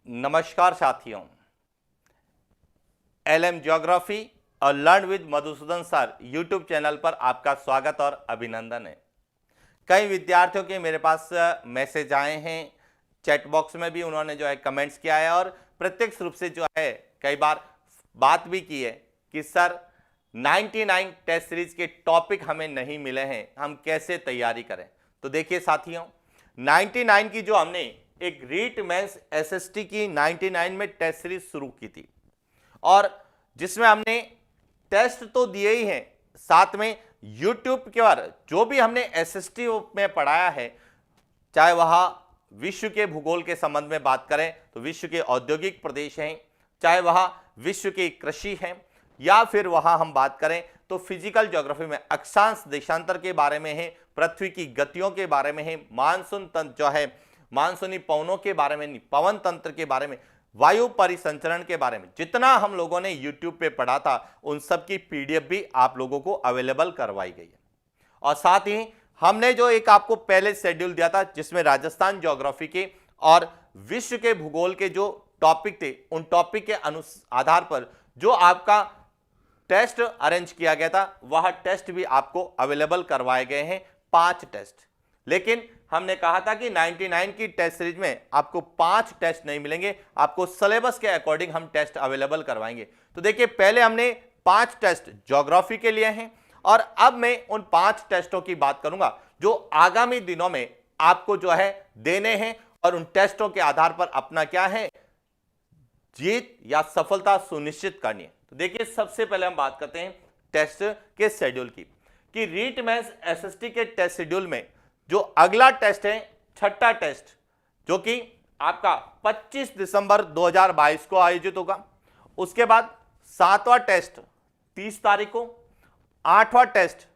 नमस्कार साथियों, LM geography और learn with Madhusudan sir YouTube channel पर आपका स्वागत और अभिनंदन है। कई विद्यार्थियों के मेरे पास मैसेज आए हैं, चैट बॉक्स में भी उन्होंने जो है कमेंट्स किया है और प्रत्यक्ष रूप से जो है कई बार बात भी की है कि सर 99 टेस्ट सीरीज के टॉपिक हमें नहीं मिले हैं, हम कैसे तैयारी करें। तो देखिए साथियों, 99 की जो हमने एक रीट मेंस एसएसटी की 99 में टेस्ट सीरीज शुरू की थी और जिसमें हमने टेस्ट तो दिए ही हैं, साथ में यूट्यूब के बारे जो भी हमने एसएसटी में पढ़ाया है, चाहे वह विश्व के भूगोल के संबंध में बात करें तो विश्व के औद्योगिक प्रदेश हैं, चाहे वह विश्व की कृषि है, या फिर वहां हम बात करें तो फिजिकल ज्योग्राफी में अक्षांश देशांतर के बारे में है, पृथ्वी की गतियों के बारे में है, मानसून तंत्र जो है मानसूनी पवनों के बारे में, पवन तंत्र के बारे में, वायु परिसंचरण के बारे में, जितना हम लोगों ने YouTube पे पढ़ा था उन सब की पीडीएफ भी आप लोगों को अवेलेबल करवाई गई है। और साथ ही हमने जो एक आपको पहले शेड्यूल दिया था जिसमें राजस्थान ज्योग्राफी के और विश्व के भूगोल के जो टॉपिक थे उन टॉपिक के आधार पर जो आपका टेस्ट अरेंज किया गया था वह टेस्ट भी आपको अवेलेबल करवाए गए हैं, 5 टेस्ट। लेकिन हमने कहा था कि 99 की टेस्ट सीरीज में आपको 5 टेस्ट नहीं मिलेंगे, आपको सिलेबस के अकॉर्डिंग हम टेस्ट अवेलेबल करवाएंगे। तो देखिए, पहले हमने 5 टेस्ट ज्योग्राफी के लिए हैं और अब मैं उन 5 टेस्टों की बात करूंगा जो आगामी दिनों में आपको जो है देने हैं और उन टेस्टों के आधार पर अपना क्या है जीत या सफलता सुनिश्चित करनी है। तो देखिए, सबसे पहले हम बात करते हैं टेस्ट के शेड्यूल की कि रीट मेंस एसएसटी के टेस्ट शेड्यूल में जो अगला टेस्ट है, छठा टेस्ट, जो कि आपका 25 दिसंबर 2022 को आयोजित होगा। उसके बाद 7वां टेस्ट 30 तारीख को, 8वां टेस्ट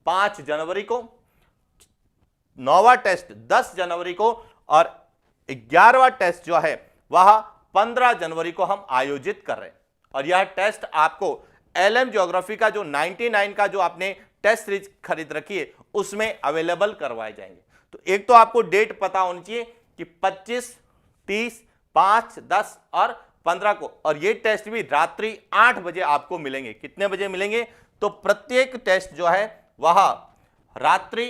5 जनवरी को, 9वां टेस्ट 10 जनवरी को और 11वां टेस्ट जो है वह 15 जनवरी को हम आयोजित कर रहे हैं। और यह टेस्ट आपको एलएम ज्योग्राफी का जो 99 का जो आपने टेस्ट सीरीज खरीद रखी है उसमें अवेलेबल करवाए जाएंगे। तो एक तो आपको डेट पता होनी चाहिए कि 25, 30, 5, 10 और 15 को, और ये टेस्ट भी रात्रि 8 बजे आपको मिलेंगे। कितने बजे मिलेंगे? तो प्रत्येक टेस्ट जो है वह रात्रि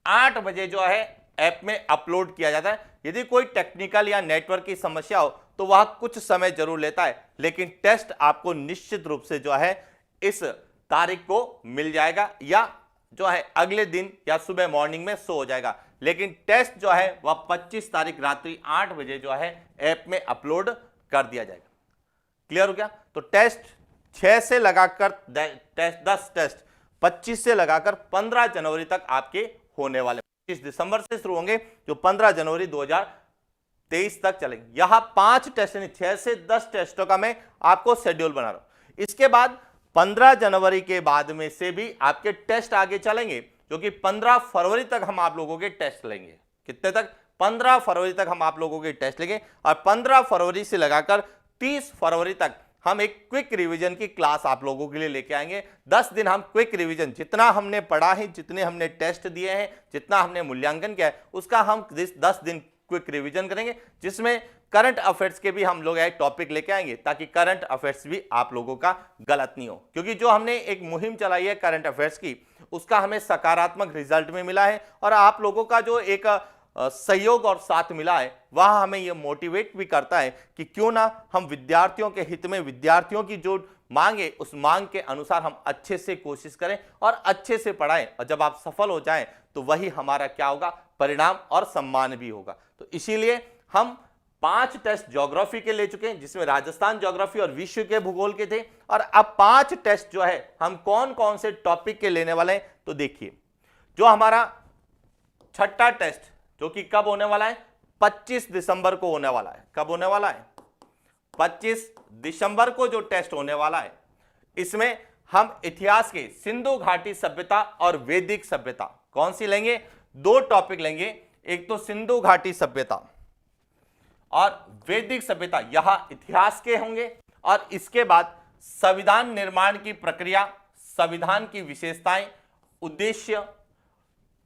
8 बजे जो है ऐप में अपलोड किया जाता है। यदि कोई टेक्निकल या नेटवर्क की समस्या हो तो वह कुछ समय जरूर लेता है, लेकिन टेस्ट आपको निश्चित रूप से जो है इस तारीख को मिल जाएगा या जो है अगले दिन या सुबह मॉर्निंग में शो हो जाएगा। लेकिन टेस्ट जो है वह 25 तारीख रात्रि 8 बजे जो है ऐप में अपलोड कर दिया जाएगा। क्लियर हो गया? तो टेस्ट 6 से लगाकर टेस्ट 10 टेस्ट 25 से लगाकर 15 जनवरी तक आपके होने वाले, 25 दिसंबर से शुरू होंगे जो 15 जनवरी 2023 तक चलेंगे। यहां 5 टेस्ट, 6 से 10 टेस्टों का मैं आपको शेड्यूल बना रहा हूं। इसके बाद 15 जनवरी के बाद में से भी आपके टेस्ट आगे चलेंगे, जो कि 15 फरवरी तक हम आप लोगों के टेस्ट लेंगे। कितने तक? 15 फरवरी तक हम आप लोगों के टेस्ट लेंगे और 15 फरवरी से लगाकर 30 फरवरी तक हम एक क्विक रिवीजन की क्लास आप लोगों के लिए लेके आएंगे। 10 दिन हम क्विक रिवीजन, जितना हमने पढ़ा है, जितने हमने टेस्ट दिए हैं, जितना हमने मूल्यांकन किया है, उसका हम 10 दिन क्विक रिवीजन करेंगे, जिसमें करंट अफेयर्स के भी हम लोग एक टॉपिक लेके आएंगे ताकि करंट अफेयर्स भी आप लोगों का गलत नहीं हो। क्योंकि जो हमने एक मुहिम चलाई है करंट अफेयर्स की, उसका हमें सकारात्मक रिजल्ट में मिला है और आप लोगों का जो एक सहयोग और साथ मिला है वह हमें यह मोटिवेट भी करता है कि क्यों ना हम विद्यार्थियों के हित में, विद्यार्थियों की जो मांग है उस मांग के अनुसार हम अच्छे से कोशिश करें और अच्छे से पढ़ाएं, और जब आप सफल हो जाएं तो वही हमारा क्या होगा? परिणाम और सम्मान भी होगा। तो इसीलिए हम 5 टेस्ट ज्योग्राफी के ले चुके हैं, जिसमें राजस्थान ज्योग्राफी और विश्व के भूगोल के थे, और अब 5 टेस्ट जो है हम कौन कौन से टॉपिक के लेने वाले हैं। तो देखिए, जो हमारा छठा टेस्ट जो कि कब होने वाला है? 25 दिसंबर को होने वाला है। कब होने वाला है? 25 दिसंबर को जो टेस्ट होने वाला है, इसमें हम इतिहास के सिंधु घाटी सभ्यता और वैदिक सभ्यता कौन सी लेंगे? 2 टॉपिक लेंगे। एक तो सिंधु घाटी सभ्यता और वैदिक सभ्यता, यह इतिहास के होंगे, और इसके बाद संविधान निर्माण की प्रक्रिया, संविधान की विशेषताएं, उद्देश्य,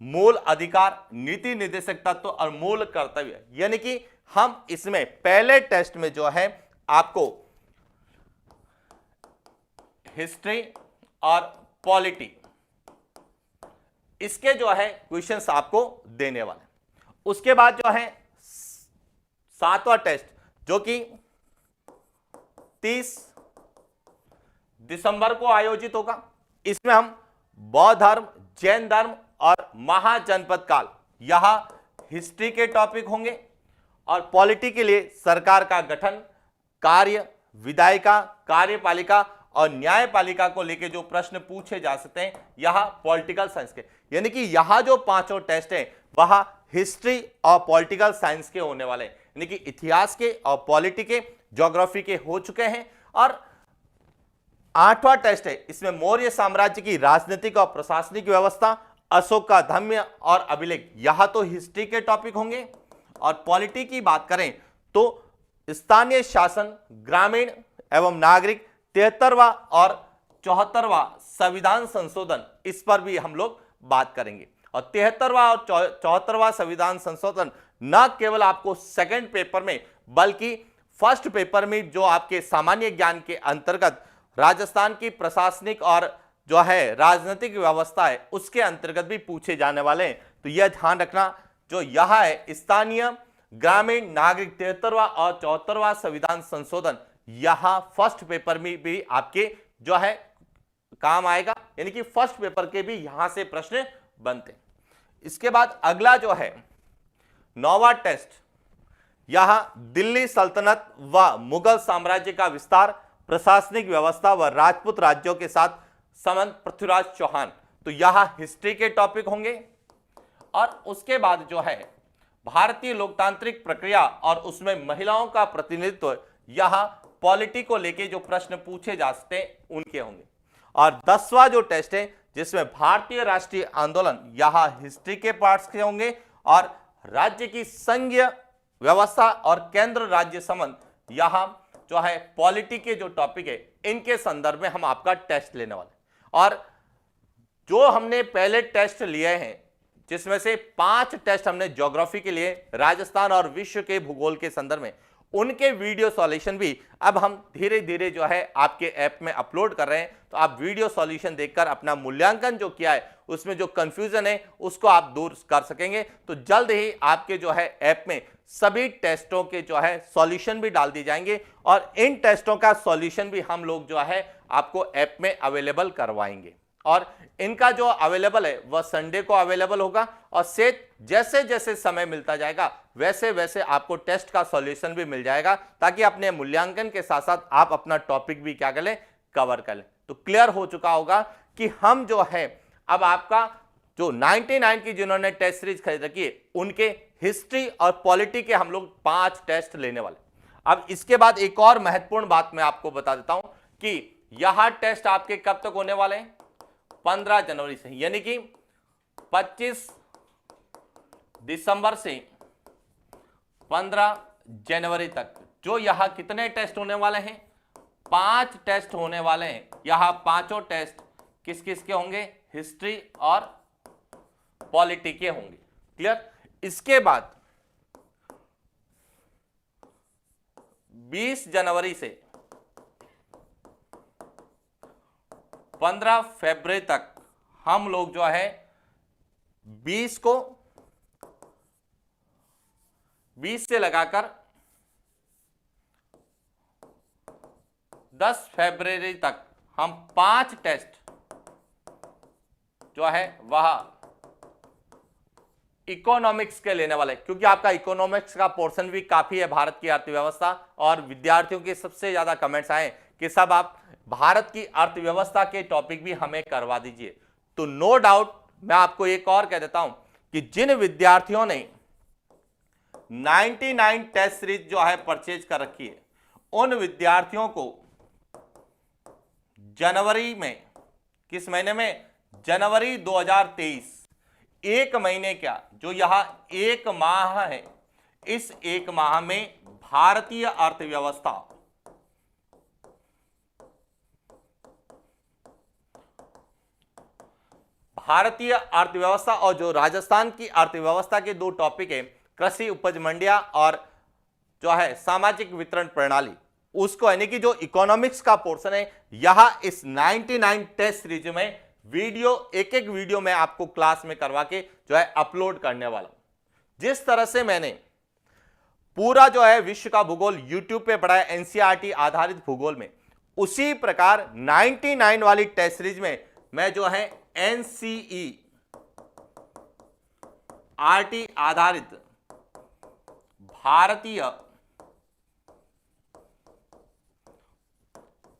मूल अधिकार, नीति निर्देशक तत्व और मूल कर्तव्य। यानी कि हम इसमें पहले टेस्ट में जो है आपको हिस्ट्री और पॉलिटी, इसके जो है क्वेश्चंस आपको देने वाले। उसके बाद जो है 7वां टेस्ट जो कि 30 दिसंबर को आयोजित होगा। इसमें हम बौद्ध धर्म, जैन धर्म और महाजनपद काल, यहां हिस्ट्री के टॉपिक होंगे। और पॉलिटी के लिए सरकार का गठन, कार्य, विधायिका, कार्यपालिका और न्यायपालिका को लेकर जो प्रश्न पूछे जा सकते हैं यहां पॉलिटिकल साइंस के। यानी कि यहां जो पांचों टेस्ट हैं वहां हिस्ट्री और पॉलिटिकल साइंस के होने वाले हैं, यानी कि इतिहास के और पॉलिटी के, ज्योग्राफी के हो चुके हैं। और 8वां टेस्ट है, इसमें मौर्य साम्राज्य की राजनीतिक और प्रशासनिक व्यवस्था, अशोक का धम्य और अभिलेख, यहां तो हिस्ट्री के टॉपिक होंगे। और पॉलिटी की बात करें तो स्थानीय शासन, ग्रामीण एवं नागरिक, 73वां और 74वां संविधान संशोधन, इस पर भी हम लोग बात करेंगे। और 73वां और 74वां संविधान संशोधन न केवल आपको सेकंड पेपर में बल्कि फर्स्ट पेपर में जो आपके सामान्य ज्ञान के अंतर्गत राजस्थान की प्रशासनिक और जो है राजनीतिक व्यवस्था है उसके अंतर्गत भी पूछे जाने वाले हैं। तो यह ध्यान रखना, जो यह है स्थानीय, ग्रामीण, नागरिक, 73वां और 74वां संविधान संशोधन, यहां फर्स्ट पेपर में भी आपके जो है काम आएगा। यानी कि फर्स्ट पेपर के भी यहां से प्रश्न बनते हैं। इसके बाद अगला जो है 9वां टेस्ट, यहां दिल्ली सल्तनत व मुगल साम्राज्य का विस्तार, प्रशासनिक व्यवस्था व राजपूत राज्यों के साथ संबंध, पृथ्वीराज चौहान, तो यहां हिस्ट्री के टॉपिक होंगे। और उसके बाद जो है भारतीय लोकतांत्रिक प्रक्रिया और उसमें महिलाओं का प्रतिनिधित्व, यहां पॉलिटी को लेके जो प्रश्न पूछे जा सकते हैं उनके होंगे। और 10वां जो टेस्ट है जिसमें भारतीय राष्ट्रीय आंदोलन, यहां हिस्ट्री के पार्ट्स के होंगे। और राज्य की संघीय व्यवस्था और केंद्र राज्य संबंध, यहां जो है पॉलिटी के जो टॉपिक है इनके संदर्भ में हम आपका टेस्ट लेने वाले। और जो हमने पहले टेस्ट लिए हैं जिसमें से 5 टेस्ट हमने ज्योग्राफी के लिए, राजस्थान और विश्व के भूगोल के संदर्भ में, उनके वीडियो सॉल्यूशन भी अब हम धीरे धीरे जो है आपके ऐप में अपलोड कर रहे हैं। तो आप वीडियो सॉल्यूशन देखकर अपना मूल्यांकन जो किया है उसमें जो कंफ्यूजन है उसको आप दूर कर सकेंगे। तो जल्द ही आपके जो है ऐप में सभी टेस्टों के जो है सॉल्यूशन भी डाल दिए जाएंगे और इन टेस्टों का सॉल्यूशन भी हम लोग जो है आपको ऐप में अवेलेबल करवाएंगे। और इनका जो अवेलेबल है वह संडे को अवेलेबल होगा और जैसे जैसे समय मिलता जाएगा वैसे वैसे आपको टेस्ट का सॉल्यूशन भी मिल जाएगा, ताकि अपने मूल्यांकन के साथ साथ आप अपना टॉपिक भी क्या कर लें, कवर कर लें। तो क्लियर हो चुका होगा कि हम जो है अब आपका जो 99 की जिन्होंने टेस्ट सीरीज खरीद रखी है उनके हिस्ट्री और पॉलिटी के हम लोग 5 टेस्ट लेने वाले। अब इसके बाद एक और महत्वपूर्ण बात मैं आपको बता देता हूं कि यह टेस्ट आपके कब तक होने वाले हैं, 15 जनवरी से, यानी कि 25 दिसंबर से 15 जनवरी तक जो यहां कितने टेस्ट होने वाले हैं, 5 टेस्ट होने वाले हैं। यहां पांचों टेस्ट किस किस के होंगे, हिस्ट्री और पॉलिटी के होंगे। क्लियर। इसके बाद 20 जनवरी से 15 फरवरी तक हम लोग जो है 20 से लगाकर 10 फरवरी तक हम 5 टेस्ट जो है वह इकोनॉमिक्स के लेने वाले, क्योंकि आपका इकोनॉमिक्स का पोर्शन भी काफी है भारत की अर्थव्यवस्था। और विद्यार्थियों के सबसे ज्यादा कमेंट्स आए कि सब आप भारत की अर्थव्यवस्था के टॉपिक भी हमें करवा दीजिए। तो नो डाउट मैं आपको एक और कह देता हूं कि जिन विद्यार्थियों ने 99 टेस्ट सीरीज जो है परचेज कर रखी है उन विद्यार्थियों को जनवरी में, किस महीने में, जनवरी 2023, एक महीने क्या, जो यहां एक माह है, इस एक माह में भारतीय अर्थव्यवस्था, भारतीय अर्थव्यवस्था और जो राजस्थान की अर्थव्यवस्था के दो टॉपिक है, कृषि उपज मंडियां और जो है सामाजिक वितरण प्रणाली, उसको यानी कि जो इकोनॉमिक्स का पोर्शन है, यहां इस 99 टेस्ट सीरीज में वीडियो एक एक वीडियो में आपको क्लास में करवा के जो है अपलोड करने वाला हूं। जिस तरह से मैंने पूरा जो है विश्व का भूगोल यूट्यूब पे पढ़ा है एनसीईआरटी आधारित भूगोल में, उसी प्रकार 99 वाली टेस्ट सीरीज में मैं जो है एनसीईआरटी आधारित भारतीय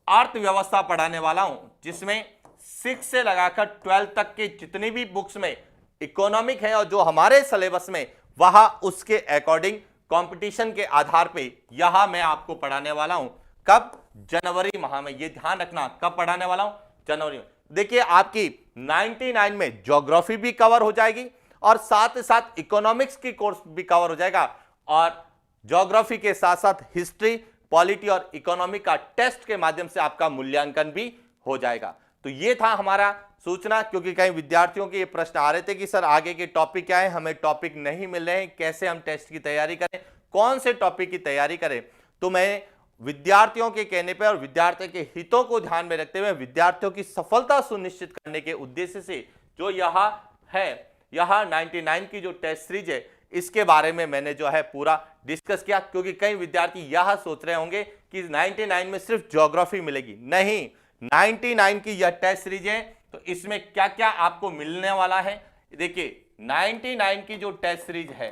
अर्थव्यवस्था पढ़ाने वाला हूं, जिसमें 6 से लगाकर 12 तक के जितनी भी बुक्स में इकोनॉमिक है और जो हमारे सिलेबस में वहां उसके अकॉर्डिंग कंपटीशन के आधार पे यहां मैं आपको पढ़ाने वाला हूं। कब? जनवरी माह में। ये ध्यान रखना, कब पढ़ाने वाला हूं? जनवरी में। देखिए आपकी 99 में ज्योग्राफी भी कवर हो जाएगी और साथ ही साथ इकोनॉमिक्स की कोर्स भी कवर हो जाएगा और ज्योग्राफी के साथ साथ हिस्ट्री, पॉलिटी और इकोनॉमी का टेस्ट के माध्यम से आपका मूल्यांकन भी हो जाएगा। तो ये था हमारा सूचना, क्योंकि कई विद्यार्थियों के ये प्रश्न आ रहे थे कि सर आगे के टॉपिक क्या है, हमें टॉपिक नहीं मिल रहे हैं, कैसे हम टेस्ट की तैयारी करें, कौन से टॉपिक की तैयारी करें। तो मैं विद्यार्थियों के कहने पर और विद्यार्थियों के हितों को ध्यान में रखते हुए विद्यार्थियों की सफलता सुनिश्चित करने के उद्देश्य से जो यहां है, यहां 99 की जो टेस्ट सीरीज है, इसके बारे में मैंने जो है पूरा डिस्कस किया, क्योंकि कई विद्यार्थी यह सोच रहे होंगे कि 99 में सिर्फ ज्योग्राफी मिलेगी। नहीं, 99 की यह टेस्ट सीरीज है, तो इसमें क्या क्या आपको मिलने वाला है। देखिए 99 की जो टेस्ट सीरीज है,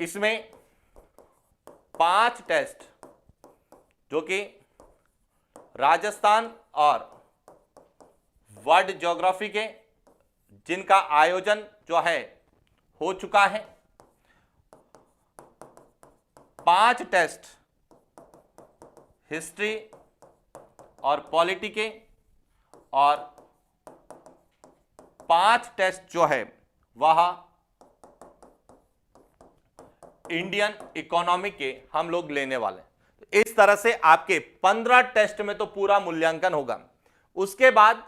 इसमें 5 टेस्ट जो कि राजस्थान और वर्ल्ड ज्योग्राफी के, जिनका आयोजन जो है हो चुका है, 5 टेस्ट हिस्ट्री और पॉलिटी के और 5 टेस्ट जो है वह इंडियन इकोनॉमी के हम लोग लेने वाले हैं। इस तरह से आपके 15 टेस्ट में तो पूरा मूल्यांकन होगा। उसके बाद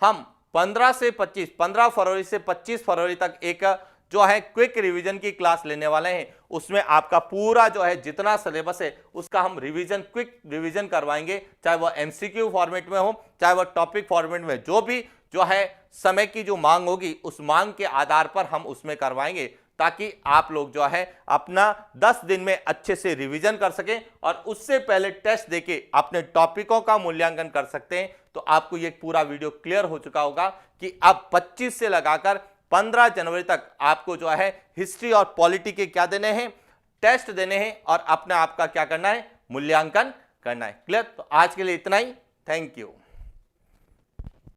हम 15 फरवरी से 25 फरवरी तक एक जो है क्विक रिवीजन की क्लास लेने वाले हैं। उसमें आपका पूरा जो है जितना सिलेबस है उसका हम रिवीजन, क्विक रिवीजन करवाएंगे, चाहे वह एमसीक्यू फॉर्मेट में हो, चाहे वह टॉपिक फॉर्मेट में, जो भी जो है समय की जो मांग होगी उस मांग के आधार पर हम उसमें करवाएंगे, ताकि आप लोग जो है अपना 10 दिन में अच्छे से रिवीजन कर सकें और उससे पहले टेस्ट देके अपने टॉपिकों का मूल्यांकन कर सकते हैं। तो आपको ये पूरा वीडियो क्लियर हो चुका होगा कि अब 25 से लगाकर 15 जनवरी तक आपको जो है हिस्ट्री और पॉलिटी के क्या देने हैं, टेस्ट देने हैं और अपने आप का क्या करना है, मूल्यांकन करना है। क्लियर? तो आज के लिए इतना ही। Thank you.